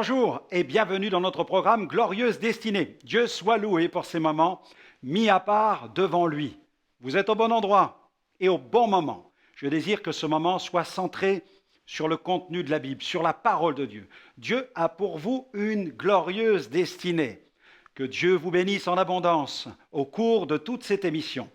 Bonjour et bienvenue dans notre programme Glorieuse Destinée. Dieu soit loué pour ces moments mis à part devant lui. Vous êtes au bon endroit et au bon moment. Je désire que ce moment soit centré sur le contenu de la Bible, sur la parole de Dieu. Dieu a pour vous une glorieuse destinée. Que Dieu vous bénisse en abondance au cours de toute cette émission.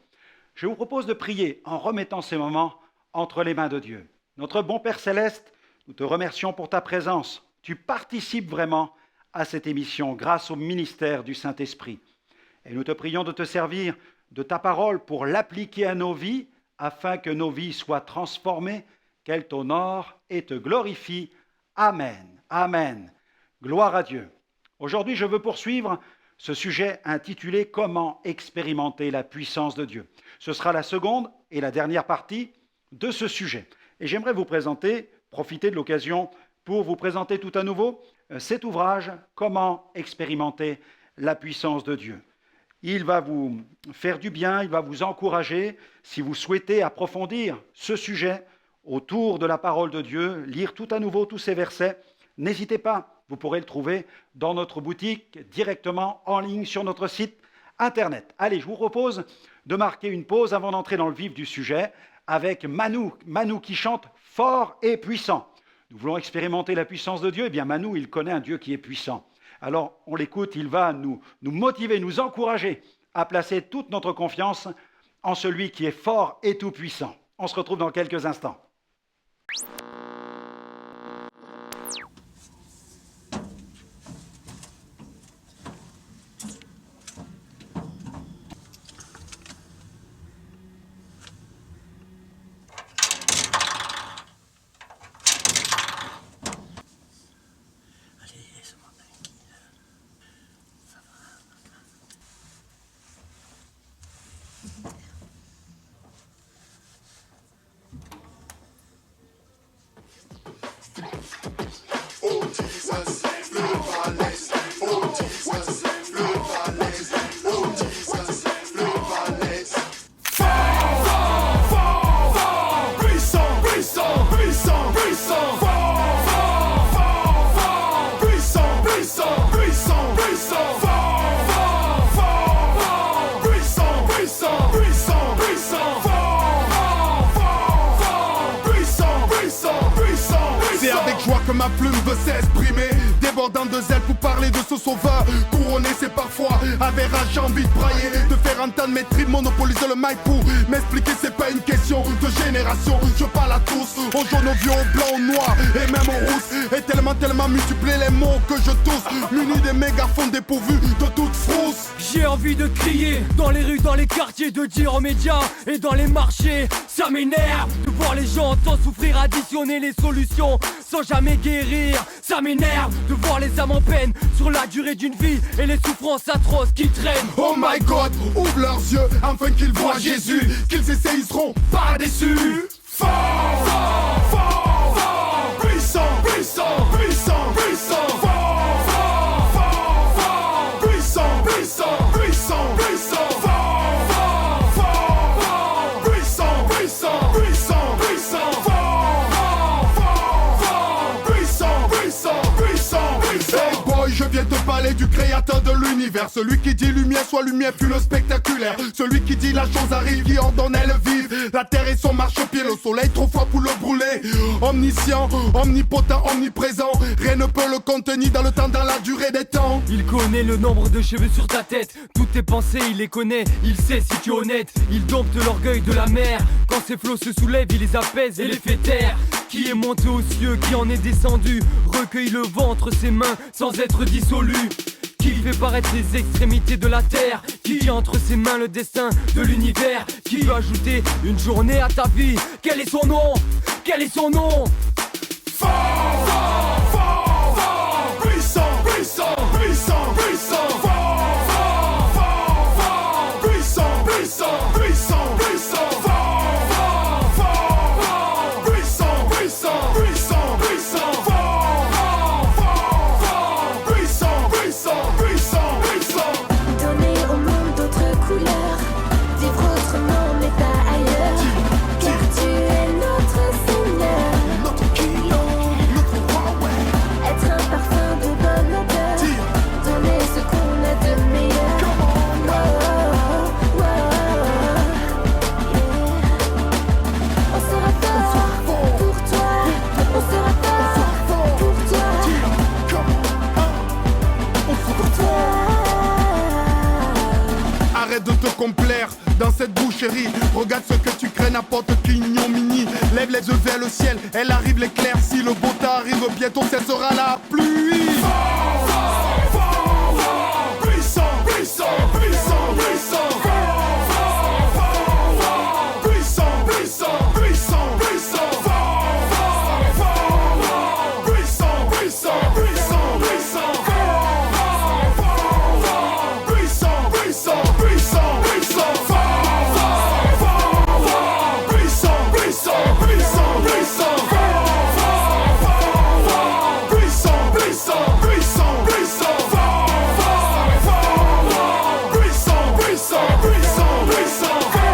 Je vous propose de prier en remettant ces moments entre les mains de Dieu. Notre bon Père Céleste, nous te remercions pour ta présence. Tu participes vraiment à cette émission grâce au ministère du Saint-Esprit. Et nous te prions de te servir de ta parole pour l'appliquer à nos vies afin que nos vies soient transformées, qu'elle t'honore et te glorifie. Amen. Amen. Gloire à Dieu. Aujourd'hui, je veux poursuivre ce sujet intitulé « Comment expérimenter la puissance de Dieu ». Ce sera la seconde et la dernière partie de ce sujet. Et j'aimerais vous profiter de l'occasion pour vous présenter tout à nouveau cet ouvrage « Comment expérimenter la puissance de Dieu ». Il va vous faire du bien, il va vous encourager si vous souhaitez approfondir ce sujet autour de la parole de Dieu, lire tout à nouveau tous ces versets. N'hésitez pas, vous pourrez le trouver dans notre boutique, directement en ligne sur notre site internet. Allez, je vous propose de marquer une pause avant d'entrer dans le vif du sujet avec Manu qui chante « Fort et puissant ». Nous voulons expérimenter la puissance de Dieu. Eh bien, Manu, il connaît un Dieu qui est puissant. Alors, on l'écoute, il va nous motiver, nous encourager à placer toute notre confiance en celui qui est fort et tout-puissant. On se retrouve dans quelques instants. Que ma plume veut s'exprimer, débordant de zèle pour parler de ce sauveur. Couronné, c'est parfois avec rage, j'ai envie de brailler, de faire entendre mes tripes, monopoliser le mic pour m'expliquer, c'est pas une question de génération. Je parle à tous, aux jaunes, aux vieux, aux blancs, aux noirs et même aux rousses. Et tellement multiplié les mots que je tousse, muni des mégaphones dépourvus de toute frousse. J'ai envie de crier dans les rues, dans les quartiers, de dire aux médias et dans les marchés. Ça m'énerve de voir les gens tant souffrir, additionner les solutions sans jamais guérir. Ça m'énerve de voir les âmes en peine sur la durée d'une vie et les souffrances atroces qui traînent. Oh my God, ouvre leurs yeux afin qu'ils voient Jésus, qu'ils essaient, ils seront pas déçus. Fort, fort, fort, fort, puissant, puissant, puissant, puissant, fort, fort, fort, fort, puissant, puissant, puissant, puissant, fort, fort, fort, fort, puissant, puissant, puissant, puissant, fort, fort, fort, fort, puissant, puissant, puissant, puissant. Hey boy, je viens te parler du créateur de l'univers, celui qui dit lumière soit lumière, puis le spectaculaire, celui qui dit la chose arrive, qui ordonne elle vive, la terre et son marchepied, le soleil trop fort pour le brûler. Omniscient, omnipotent, omniprésent, rien ne peut le contenir dans le temps, dans la durée des temps. Il connaît le nombre de cheveux sur ta tête, toutes tes pensées il les connaît, il sait si tu es honnête. Il dompte l'orgueil de la mer, quand ses flots se soulèvent il les apaise et les fait taire. Qui est monté aux cieux, qui en est descendu, recueille le vent entre ses mains sans être dissolu. Qui fait paraître les extrémités de la terre, qui tient entre ses mains le destin de l'univers, qui veut ajouter une journée à ta vie. Quel est son nom? Quel est son nom? Fort, fort, fort, fort, puissant, puissant, puissant, puissant, fort, fort, fort, fort, puissant, puissant, puissant, puissant, fort, fort, fort, fort, puissant, puissant, puissant, puissant, fort, fort, fort, fort, puissant, puissant, puissant, puissant. Donner au monde d'autres couleurs, vivre autrement mais pas ailleurs, car tu es notre Seigneur. arrête de te complaire dans cette boucherie. Regarde ce que tu crées, n'importe qui ignominie. Lève les yeux vers le ciel, elle arrive l'éclair. Si le beau temps arrive bientôt, cessera la pluie. Fort, fort, fort, fort. Puissant, puissant, puissant, puissant. Fort, fort, fort, fort. Puissant, puissant, puissant, puissant. Fort, fort, fort, fort. Puissant, puissant, puissant, puissant. Fort, fort, fort, fort. Puissant, puissant, puissant, puissant. Fort, fort, fort, fort. Puissant, puissant, puissant, puissant. Fort, fort, fort, fort. Puissant, puissant, puissant, puissant. Fort, fort, fort, fort. Puissant, puissant, puissant, puissant. Fort,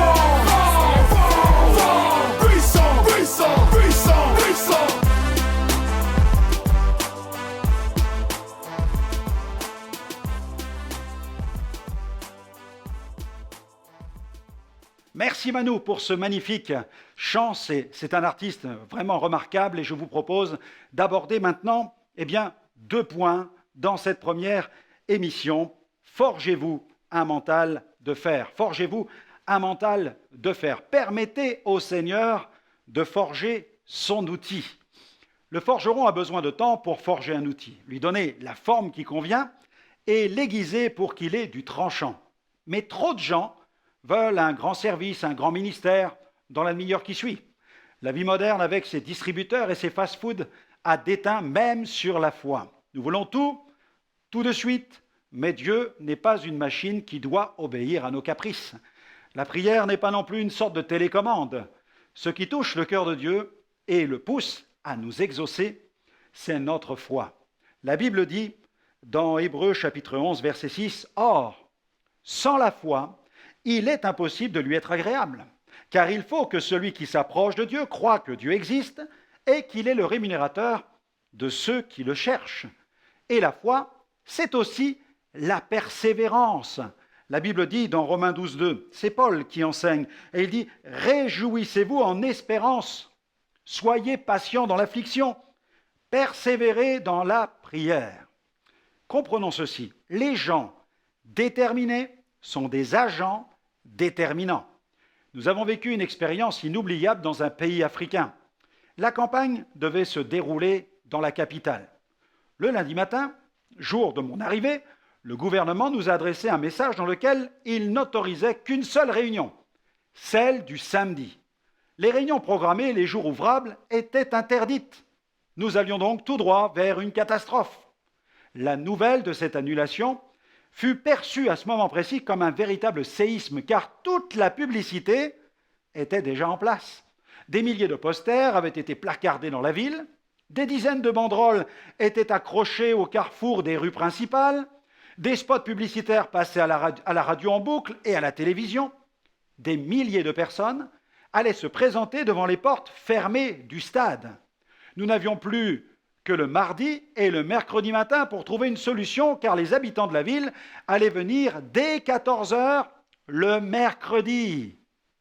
fort, fort, fort. Puissant, puissant, puissant, puissant. Merci Manu pour ce magnifique chant. C'est un artiste vraiment remarquable et je vous propose d'aborder maintenant deux points dans cette première émission. Forgez-vous un mental de fer. Forgez-vous un mental de fer. Permettez au Seigneur de forger son outil. Le forgeron a besoin de temps pour forger un outil, lui donner la forme qui convient et l'aiguiser pour qu'il ait du tranchant. Mais trop de gens veulent un grand service, un grand ministère dans la demi-heure qui suit. La vie moderne, avec ses distributeurs et ses fast-foods, a déteint même sur la foi. Nous voulons tout de suite, mais Dieu n'est pas une machine qui doit obéir à nos caprices. La prière n'est pas non plus une sorte de télécommande. Ce qui touche le cœur de Dieu et le pousse à nous exaucer, c'est notre foi. La Bible dit, dans Hébreux chapitre 11, verset 6, « Or, sans la foi, il est impossible de lui être agréable, car il faut que celui qui s'approche de Dieu croie que Dieu existe et qu'il est le rémunérateur de ceux qui le cherchent. Et la foi, c'est aussi la persévérance. » La Bible dit dans Romains 12, 2, c'est Paul qui enseigne, et il dit « Réjouissez-vous en espérance, soyez patients dans l'affliction, persévérez dans la prière. » Comprenons ceci, les gens déterminés sont des agents déterminants. Nous avons vécu une expérience inoubliable dans un pays africain. La campagne devait se dérouler dans la capitale. Le lundi matin, jour de mon arrivée, le gouvernement nous a adressé un message dans lequel il n'autorisait qu'une seule réunion, celle du samedi. Les réunions programmées les jours ouvrables étaient interdites. Nous allions donc tout droit vers une catastrophe. La nouvelle de cette annulation fut perçue à ce moment précis comme un véritable séisme, car toute la publicité était déjà en place. Des milliers de posters avaient été placardés dans la ville, des dizaines de banderoles étaient accrochées au carrefour des rues principales, des spots publicitaires passaient à la radio en boucle et à la télévision. Des milliers de personnes allaient se présenter devant les portes fermées du stade. Nous n'avions plus que le mardi et le mercredi matin pour trouver une solution, car les habitants de la ville allaient venir dès 14h le mercredi.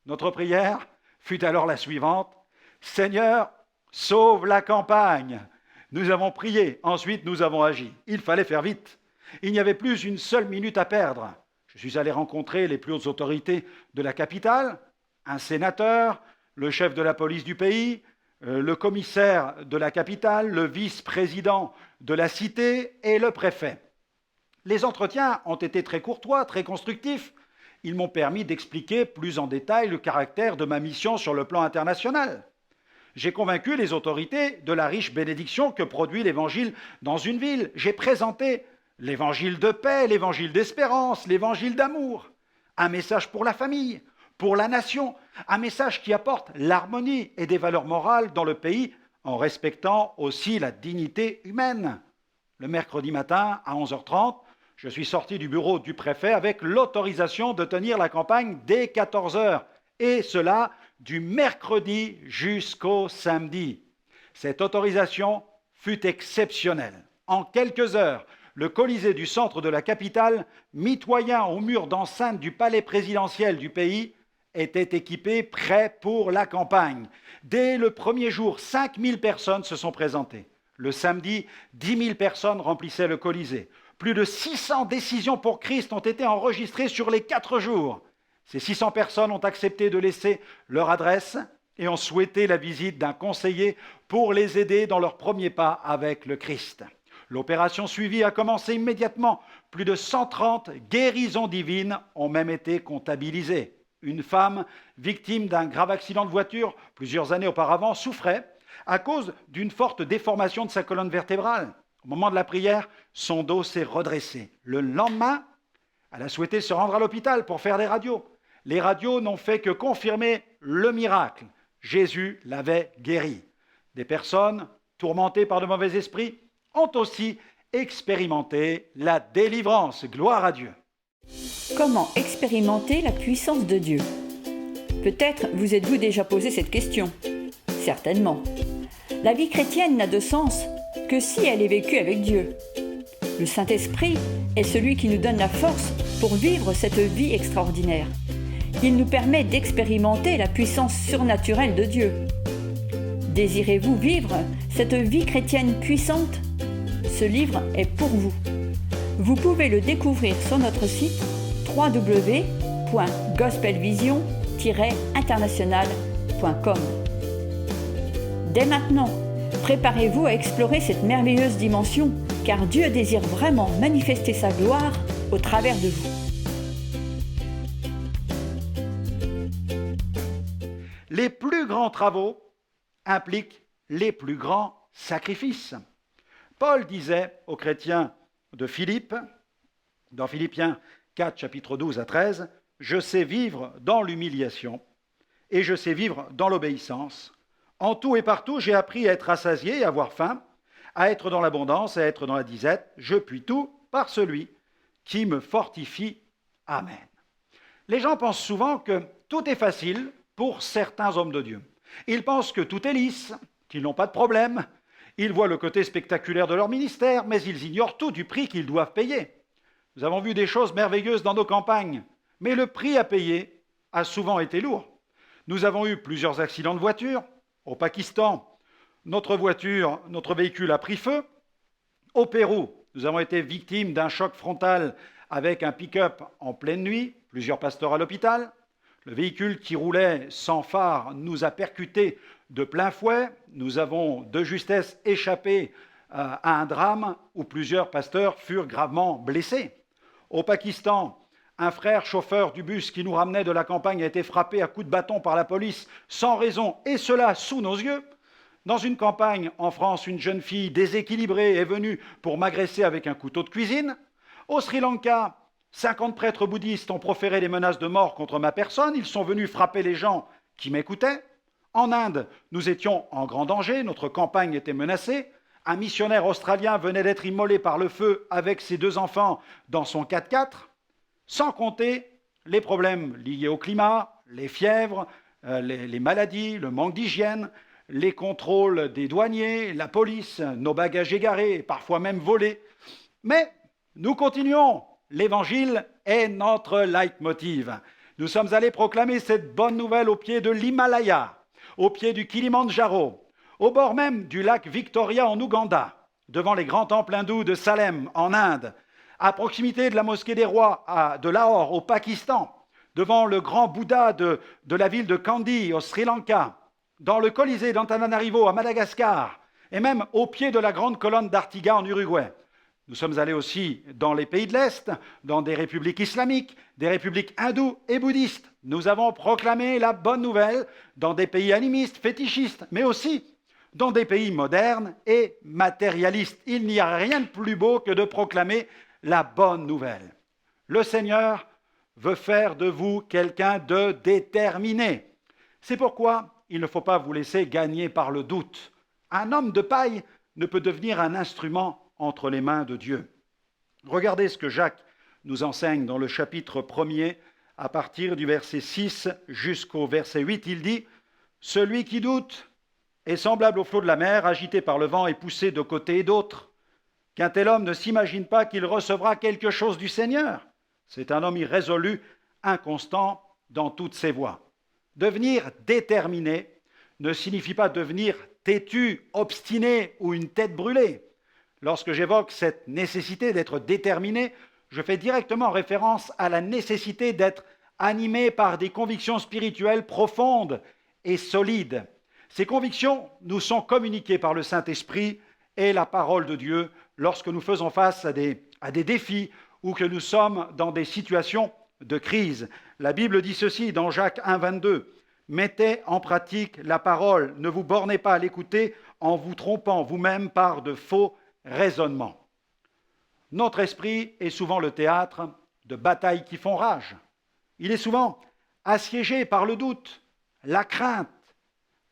Notre prière fut alors la suivante, « Seigneur, sauve la campagne !» Nous avons prié, ensuite nous avons agi. Il fallait faire vite. Il n'y avait plus une seule minute à perdre. Je suis allé rencontrer les plus hautes autorités de la capitale, un sénateur, le chef de la police du pays, le commissaire de la capitale, le vice-président de la cité et le préfet. Les entretiens ont été très courtois, très constructifs. Ils m'ont permis d'expliquer plus en détail le caractère de ma mission sur le plan international. J'ai convaincu les autorités de la riche bénédiction que produit l'Évangile dans une ville. J'ai présenté l'Évangile de paix, l'Évangile d'espérance, l'Évangile d'amour. Un message pour la famille, pour la nation, un message qui apporte l'harmonie et des valeurs morales dans le pays en respectant aussi la dignité humaine. Le mercredi matin, à 11h30, je suis sorti du bureau du préfet avec l'autorisation de tenir la campagne dès 14h, et cela du mercredi jusqu'au samedi. Cette autorisation fut exceptionnelle. En quelques heures, le Colisée du centre de la capitale, mitoyen au mur d'enceinte du palais présidentiel du pays, était équipé, prêt pour la campagne. Dès le premier jour, 5000 personnes se sont présentées. Le samedi, 10 000 personnes remplissaient le Colisée. Plus de 600 décisions pour Christ ont été enregistrées sur les 4 jours. Ces 600 personnes ont accepté de laisser leur adresse et ont souhaité la visite d'un conseiller pour les aider dans leur premier pas avec le Christ. L'opération suivie a commencé immédiatement. Plus de 130 guérisons divines ont même été comptabilisées. Une femme victime d'un grave accident de voiture plusieurs années auparavant souffrait à cause d'une forte déformation de sa colonne vertébrale. Au moment de la prière, son dos s'est redressé. Le lendemain, elle a souhaité se rendre à l'hôpital pour faire des radios. Les radios n'ont fait que confirmer le miracle. Jésus l'avait guéri. Des personnes tourmentées par de mauvais esprits ont aussi expérimenté la délivrance. Gloire à Dieu. Comment expérimenter la puissance de Dieu? Peut-être vous êtes-vous déjà posé cette question. Certainement. La vie chrétienne n'a de sens que si elle est vécue avec Dieu. Le Saint-Esprit est celui qui nous donne la force pour vivre cette vie extraordinaire. Il nous permet d'expérimenter la puissance surnaturelle de Dieu. Désirez-vous vivre cette vie chrétienne puissante? Ce livre est pour vous. Vous pouvez le découvrir sur notre site www.gospelvision-international.com. Dès maintenant, préparez-vous à explorer cette merveilleuse dimension, car Dieu désire vraiment manifester sa gloire au travers de vous. Les plus grands travaux impliquent les plus grands sacrifices. Paul disait aux chrétiens de Philippe, dans Philippiens 4, chapitre 12 à 13, « Je sais vivre dans l'humiliation et je sais vivre dans l'obéissance. En tout et partout, j'ai appris à être rassasié et à avoir faim, à être dans l'abondance et à être dans la disette. Je puis tout par celui qui me fortifie. Amen. » Les gens pensent souvent que tout est facile pour certains hommes de Dieu. Ils pensent que tout est lisse, qu'ils n'ont pas de problème. Ils voient le côté spectaculaire de leur ministère, mais ils ignorent tout du prix qu'ils doivent payer. Nous avons vu des choses merveilleuses dans nos campagnes, mais le prix à payer a souvent été lourd. Nous avons eu plusieurs accidents de voiture. Au Pakistan, notre véhicule a pris feu. Au Pérou, nous avons été victimes d'un choc frontal avec un pick-up en pleine nuit, plusieurs pasteurs à l'hôpital. Le véhicule qui roulait sans phare nous a percutés de plein fouet. Nous avons de justesse échappé à un drame où plusieurs pasteurs furent gravement blessés. Au Pakistan, un frère chauffeur du bus qui nous ramenait de la campagne a été frappé à coups de bâton par la police sans raison, et cela sous nos yeux. Dans une campagne en France, une jeune fille déséquilibrée est venue pour m'agresser avec un couteau de cuisine. Au Sri Lanka, 50 prêtres bouddhistes ont proféré des menaces de mort contre ma personne. Ils sont venus frapper les gens qui m'écoutaient. En Inde, nous étions en grand danger, notre campagne était menacée. Un missionnaire australien venait d'être immolé par le feu avec ses 2 enfants dans son 4x4, sans compter les problèmes liés au climat, les fièvres, les maladies, le manque d'hygiène, les contrôles des douaniers, la police, nos bagages égarés, parfois même volés. Mais nous continuons. L'évangile est notre leitmotiv. Nous sommes allés proclamer cette bonne nouvelle au pied de l'Himalaya, au pied du Kilimandjaro, au bord même du lac Victoria en Ouganda, devant les grands temples hindous de Salem en Inde, à proximité de la mosquée des rois de Lahore au Pakistan, devant le grand Bouddha de la ville de Kandy au Sri Lanka, dans le Colisée d'Antananarivo à Madagascar, et même au pied de la grande colonne d'Artigas en Uruguay. Nous sommes allés aussi dans les pays de l'Est, dans des républiques islamiques, des républiques hindoues et bouddhistes. Nous avons proclamé la bonne nouvelle dans des pays animistes, fétichistes, mais aussi dans des pays modernes et matérialistes. Il n'y a rien de plus beau que de proclamer la bonne nouvelle. Le Seigneur veut faire de vous quelqu'un de déterminé. C'est pourquoi il ne faut pas vous laisser gagner par le doute. Un homme de paille ne peut devenir un instrument entre les mains de Dieu. Regardez ce que Jacques nous enseigne dans le chapitre 1er, à partir du verset 6 jusqu'au verset 8. Il dit « Celui qui doute est semblable au flot de la mer, agité par le vent et poussé de côté et d'autre. Qu'un tel homme ne s'imagine pas qu'il recevra quelque chose du Seigneur. C'est un homme irrésolu, inconstant dans toutes ses voies. » Devenir déterminé ne signifie pas devenir têtu, obstiné ou une tête brûlée. Lorsque j'évoque cette nécessité d'être déterminé, je fais directement référence à la nécessité d'être animé par des convictions spirituelles profondes et solides. Ces convictions nous sont communiquées par le Saint-Esprit et la parole de Dieu lorsque nous faisons face à des défis ou que nous sommes dans des situations de crise. La Bible dit ceci dans Jacques 1, 22. « Mettez en pratique la parole, ne vous bornez pas à l'écouter en vous trompant vous-même par de faux raisonnements. » Notre esprit est souvent le théâtre de batailles qui font rage. Il est souvent assiégé par le doute, la crainte,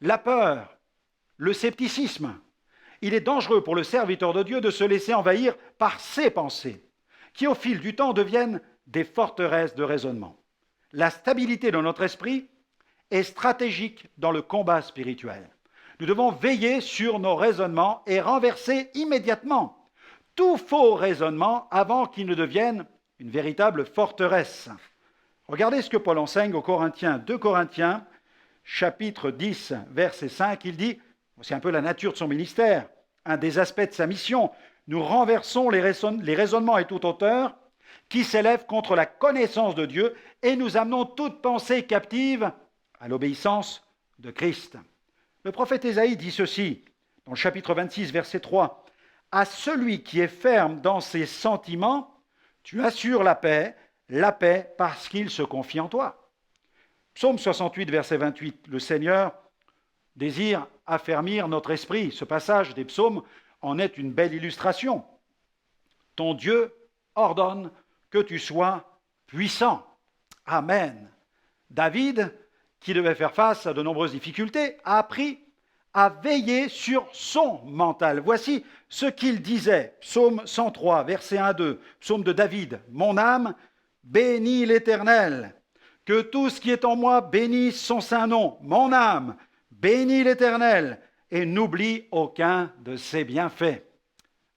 la peur, le scepticisme. Il est dangereux pour le serviteur de Dieu de se laisser envahir par ces pensées, qui au fil du temps deviennent des forteresses de raisonnement. La stabilité de notre esprit est stratégique dans le combat spirituel. Nous devons veiller sur nos raisonnements et renverser immédiatement tout faux raisonnement avant qu'il ne devienne une véritable forteresse. Regardez ce que Paul enseigne aux Corinthiens. 2 Corinthiens, chapitre 10, verset 5, il dit, c'est un peu la nature de son ministère, un des aspects de sa mission, nous renversons les raisonnements et toute hauteur qui s'élèvent contre la connaissance de Dieu et nous amenons toute pensée captive à l'obéissance de Christ. Le prophète Ésaïe dit ceci, dans le chapitre 26, verset 3, « À celui qui est ferme dans ses sentiments, tu assures la paix parce qu'il se confie en toi. » Psaume 68, verset 28, le Seigneur désire affermir notre esprit. Ce passage des psaumes en est une belle illustration. Ton Dieu ordonne que tu sois puissant. Amen. David, qui devait faire face à de nombreuses difficultés, a appris à veiller sur son mental. Voici ce qu'il disait. Psaume 103, verset 1-2, psaume de David. « Mon âme bénit l'Éternel. Que tout ce qui est en moi bénisse son saint nom. Mon âme bénit l'Éternel et n'oublie aucun de ses bienfaits. »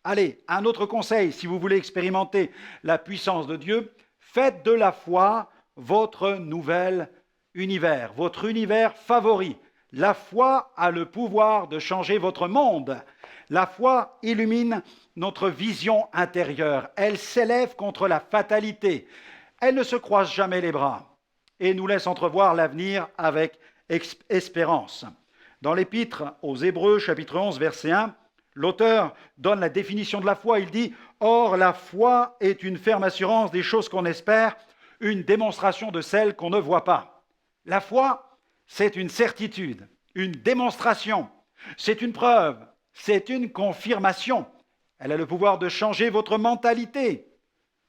Allez, un autre conseil, si vous voulez expérimenter la puissance de Dieu, faites de la foi votre nouvel univers, votre univers favori. La foi a le pouvoir de changer votre monde. La foi illumine notre vision intérieure. Elle s'élève contre la fatalité. Elle ne se croise jamais les bras et nous laisse entrevoir l'avenir avec espérance. Dans l'Épître aux Hébreux, chapitre 11, verset 1, l'auteur donne la définition de la foi. Il dit « Or, la foi est une ferme assurance des choses qu'on espère, une démonstration de celles qu'on ne voit pas. » La foi, c'est une certitude, une démonstration, c'est une preuve, c'est une confirmation. Elle a le pouvoir de changer votre mentalité.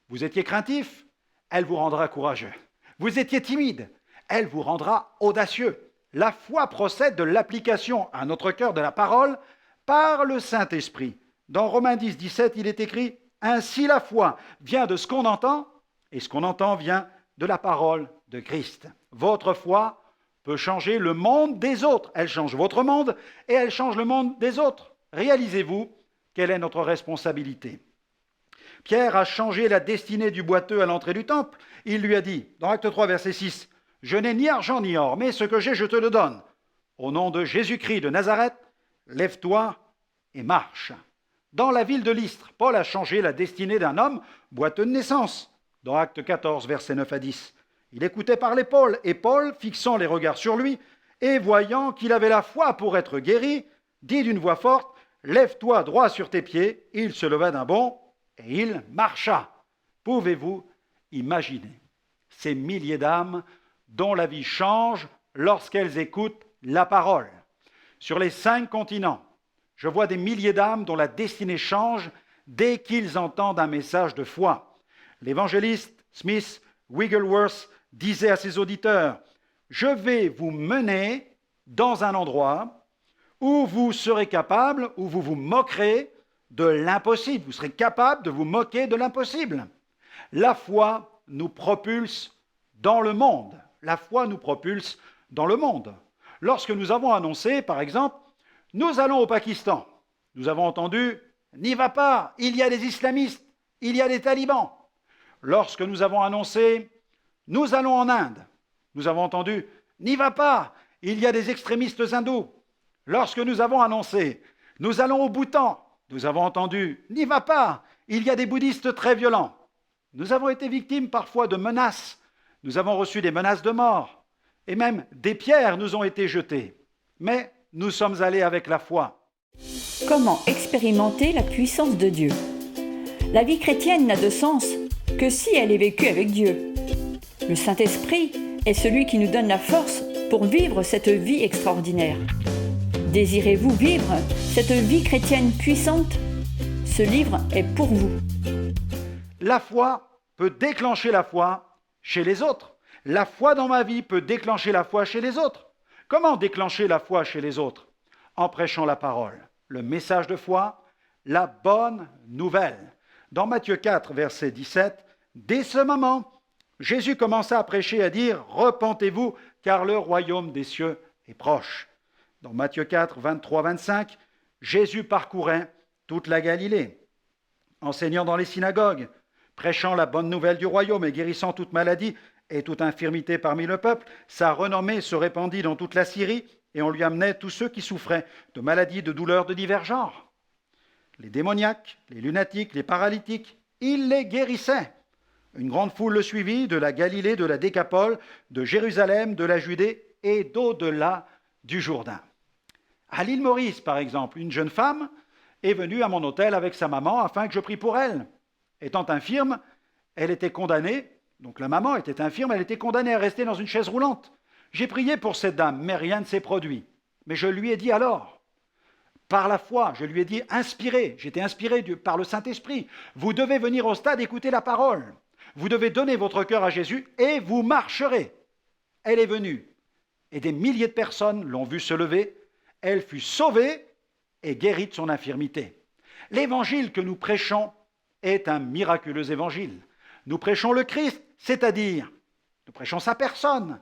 Vous étiez craintif, elle vous rendra courageux. Vous étiez timide, elle vous rendra audacieux. La foi procède de l'application à notre cœur de la parole par le Saint-Esprit. Dans Romains 10, 17, il est écrit « Ainsi la foi vient de ce qu'on entend, et ce qu'on entend vient de la parole de Christ. » Votre foi peut changer le monde des autres. Elle change votre monde et elle change le monde des autres. Réalisez-vous quelle est notre responsabilité. Pierre a changé la destinée du boiteux à l'entrée du temple. Il lui a dit, dans Acte 3, verset 6, « Je n'ai ni argent ni or, mais ce que j'ai, je te le donne. Au nom de Jésus-Christ de Nazareth, lève-toi et marche. » Dans la ville de Lystre, Paul a changé la destinée d'un homme boiteux de naissance. Dans Acte 14, versets 9 à 10. Il écoutait parler Paul, et Paul, fixant les regards sur lui, et voyant qu'il avait la foi pour être guéri, dit d'une voix forte, « Lève-toi droit sur tes pieds. » Il se leva d'un bond, et il marcha. Pouvez-vous imaginer ces milliers d'âmes dont la vie change lorsqu'elles écoutent la parole? Sur les 5 continents, je vois des milliers d'âmes dont la destinée change dès qu'ils entendent un message de foi. L'évangéliste Smith Wigglesworth disait à ses auditeurs, « Je vais vous mener dans un endroit où vous serez capable, où vous vous moquerez de l'impossible. Vous serez capable de vous moquer de l'impossible. » La foi nous propulse dans le monde. La foi nous propulse dans le monde. Lorsque nous avons annoncé, par exemple, « Nous allons au Pakistan », nous avons entendu « N'y va pas, il y a des islamistes, il y a des talibans ». Lorsque nous avons annoncé « Nous allons en Inde », nous avons entendu « N'y va pas, il y a des extrémistes hindous ». Lorsque nous avons annoncé « Nous allons au Bhoutan », Nous avons entendu « N'y va pas, il y a des bouddhistes très violents ». Nous avons été victimes parfois de menaces. Nous avons reçu des menaces de mort. Et même des pierres nous ont été jetées. Mais nous sommes allés avec la foi. Comment expérimenter la puissance de Dieu? La vie chrétienne n'a de sens que si elle est vécue avec Dieu. Le Saint-Esprit est celui qui nous donne la force pour vivre cette vie extraordinaire. Désirez-vous vivre cette vie chrétienne puissante? Ce livre est pour vous. La foi peut déclencher la foi chez les autres. La foi dans ma vie peut déclencher la foi chez les autres. Comment déclencher la foi chez les autres? En prêchant la parole, le message de foi, la bonne nouvelle. Dans Matthieu 4, verset 17, dès ce moment, Jésus commença à prêcher et à dire « Repentez-vous, car le royaume des cieux est proche ». Dans Matthieu 4, 23-25, Jésus parcourait toute la Galilée, enseignant dans les synagogues, prêchant la bonne nouvelle du royaume et guérissant toute maladie et toute infirmité parmi le peuple. Sa renommée se répandit dans toute la Syrie et on lui amenait tous ceux qui souffraient de maladies, de douleurs de divers genres. Les démoniaques, les lunatiques, les paralytiques, il les guérissait. Une grande foule le suivit de la Galilée, de la Décapole, de Jérusalem, de la Judée et d'au-delà du Jourdain. À l'île Maurice, par exemple, une jeune femme est venue à mon hôtel avec sa maman afin que je prie pour elle. Étant infirme, elle était condamnée, donc la maman était infirme, elle était condamnée à rester dans une chaise roulante. J'ai prié pour cette dame, mais rien ne s'est produit. Mais je lui ai dit alors, par la foi, je lui ai dit, j'étais inspiré par le Saint-Esprit, vous devez venir au stade écouter la parole. Vous devez donner votre cœur à Jésus et vous marcherez. Elle est venue et des milliers de personnes l'ont vue se lever. Elle fut sauvée et guérie de son infirmité. L'évangile que nous prêchons est un miraculeux évangile. Nous prêchons le Christ, c'est-à-dire, nous prêchons sa personne.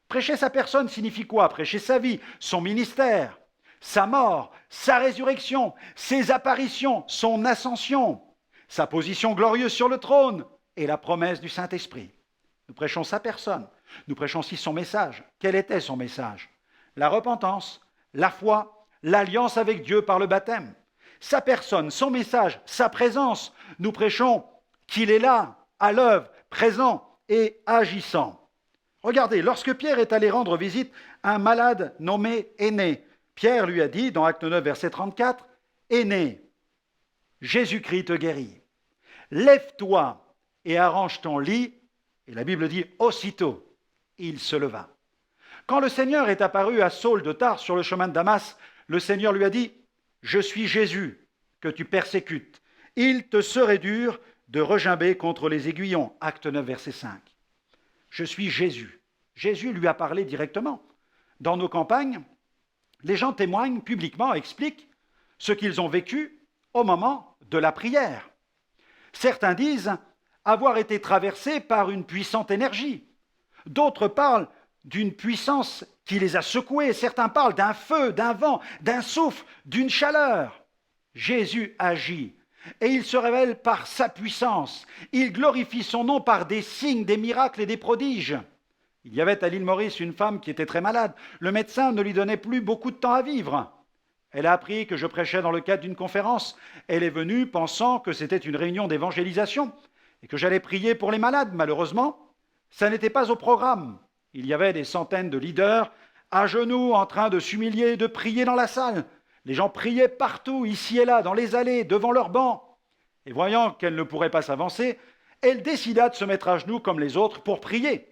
Prêcher sa personne signifie quoi? Prêcher sa vie, son ministère, sa mort, sa résurrection, ses apparitions, son ascension, sa position glorieuse sur le trône et la promesse du Saint-Esprit. Nous prêchons sa personne. Nous prêchons aussi son message. Quel était son message? La repentance, la foi, l'alliance avec Dieu par le baptême. Sa personne, son message, sa présence. Nous prêchons qu'il est là, à l'œuvre, présent et agissant. Regardez, lorsque Pierre est allé rendre visite à un malade nommé Énée, Pierre lui a dit, dans Acte 9, verset 34, « Énée, Jésus-Christ te guérit. Lève-toi et arrange ton lit. » Et la Bible dit, aussitôt, il se leva. Quand le Seigneur est apparu à Saul de Tarse sur le chemin de Damas, le Seigneur lui a dit, « Je suis Jésus que tu persécutes. Il te serait dur de regimber contre les aiguillons. » Acte 9, verset 5. Je suis Jésus. Jésus lui a parlé directement. Dans nos campagnes, les gens témoignent publiquement, expliquent ce qu'ils ont vécu au moment de la prière. Certains disent avoir été traversés par une puissante énergie. D'autres parlent d'une puissance qui les a secoués. Certains parlent d'un feu, d'un vent, d'un souffle, d'une chaleur. Jésus agit et il se révèle par sa puissance. Il glorifie son nom par des signes, des miracles et des prodiges. Il y avait à l'île Maurice une femme qui était très malade. Le médecin ne lui donnait plus beaucoup de temps à vivre. Elle a appris que je prêchais dans le cadre d'une conférence. Elle est venue pensant que c'était une réunion d'évangélisation et que j'allais prier pour les malades. Malheureusement, ça n'était pas au programme. Il y avait des centaines de leaders à genoux en train de s'humilier et de prier dans la salle. Les gens priaient partout, ici et là, dans les allées, devant leurs bancs. Et voyant qu'elle ne pourrait pas s'avancer, elle décida de se mettre à genoux comme les autres pour prier.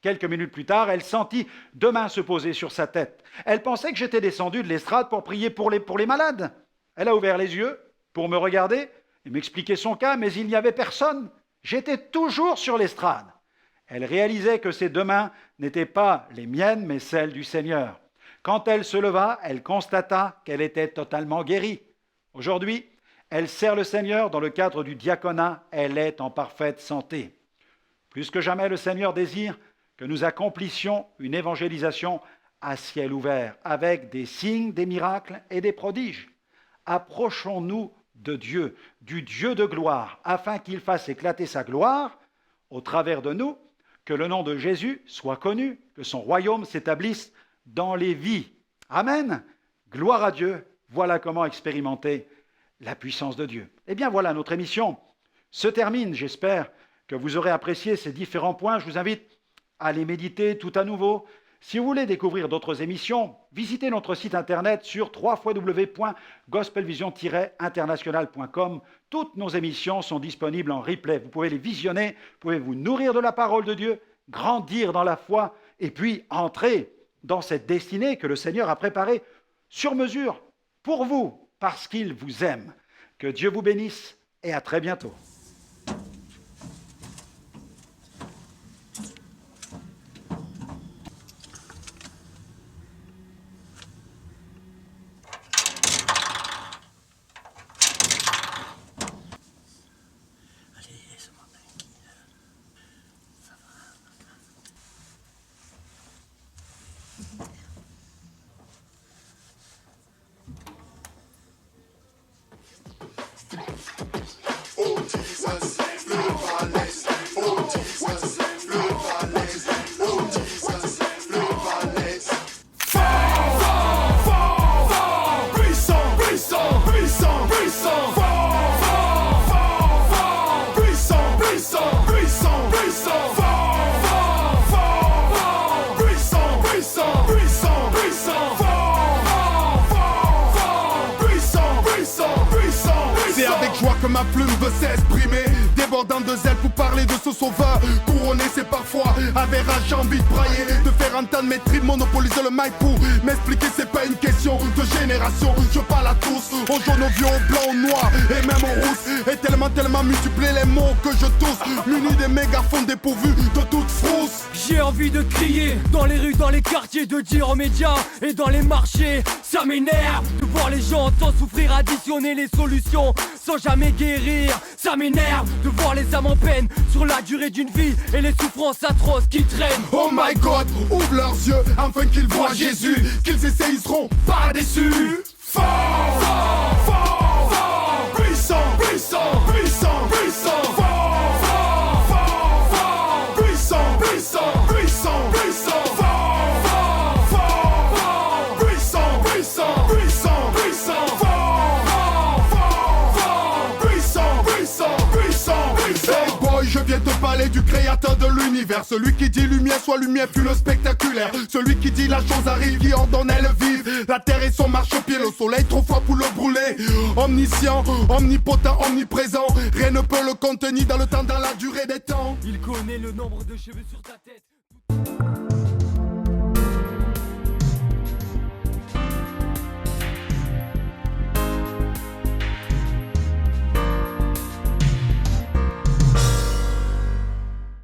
Quelques minutes plus tard, elle sentit deux mains se poser sur sa tête. Elle pensait que j'étais descendu de l'estrade pour prier pour les malades. Elle a ouvert les yeux pour me regarder et m'expliquer son cas, mais il n'y avait personne. J'étais toujours sur l'estrade. Elle réalisait que ses deux mains n'étaient pas les miennes, mais celles du Seigneur. Quand elle se leva, elle constata qu'elle était totalement guérie. Aujourd'hui, elle sert le Seigneur dans le cadre du diaconat. Elle est en parfaite santé. Plus que jamais, le Seigneur désire que nous accomplissions une évangélisation à ciel ouvert, avec des signes, des miracles et des prodiges. Approchons-nous de Dieu, du Dieu de gloire, afin qu'il fasse éclater sa gloire au travers de nous, que le nom de Jésus soit connu, que son royaume s'établisse dans les vies. Amen. Gloire à Dieu. Voilà comment expérimenter la puissance de Dieu. Eh bien voilà, notre émission se termine. J'espère que vous aurez apprécié ces différents points. Je vous invite à les méditer tout à nouveau. Si vous voulez découvrir d'autres émissions, visitez notre site internet sur www.gospelvision-international.com. Toutes nos émissions sont disponibles en replay. Vous pouvez les visionner, vous pouvez vous nourrir de la parole de Dieu, grandir dans la foi et puis entrer dans cette destinée que le Seigneur a préparée sur mesure pour vous parce qu'il vous aime. Que Dieu vous bénisse et à très bientôt. Oh Jesus, le balèze. Oh Jesus, le balèze. Oh Jesus, le balèze. Fort, fort, fort, fort. Puissant, puissant, puissant, puissant. Fort, fort, fort, fort. Puissant, puissant, puissant, puissant. Fort, fort, fort, fort. Puissant, puissant, puissant, puissant. Fort, fort, fort, fort. Puissant, puissant, puissant, puissant. C'est avec joie que ma plume veut s'exprimer, débordant de zèle pour parler de ce sauveur. Couronné, c'est parfois avec rage, j'ai envie de brailler, de faire entendre mes trilles, monopoliser le mic pour m'expliquer, c'est pas une question de génération. Je parle à tous, aux jaunes, aux vieux, aux blancs, aux noirs et même aux rousses. Et tellement multiplié les mots que je tousse, muni des mégaphones dépourvus de toute frousse. J'ai envie de crier dans les rues, dans les quartiers, de dire aux médias et dans les marchés. Ça m'énerve de voir les gens tant souffrir, additionner les solutions sans jamais guérir. Ça m'énerve de voir les âmes en peine sur la durée d'une vie et les souffrances atroces qui traînent. Oh my God, ouvre leurs yeux afin qu'ils voient Jésus, qu'ils essaient, ils seront pas déçus. Fort, fort, fort, fort, puissant, puissant, puissant, puissant. Fort, fort, fort, fort, puissant, puissant, puissant, puissant. Fort, fort, fort, fort, puissant, puissant, puissant, puissant. Fort, fort, fort, fort, puissant, puissant, puissant, puissant. Hey boy, je viens te parler du créateur de l'univers, celui qui dit lumière soit lumière fut le spectaculaire, celui qui dit la chose arrive, qui ordonne elle vive. La terre et son marchepied, le soleil trop fort pour le brûler. Omniscient, omnipotent, omniprésent, rien ne peut le contenir dans le temps, dans la durée des temps. Il connaît le nombre de cheveux sur ta tête.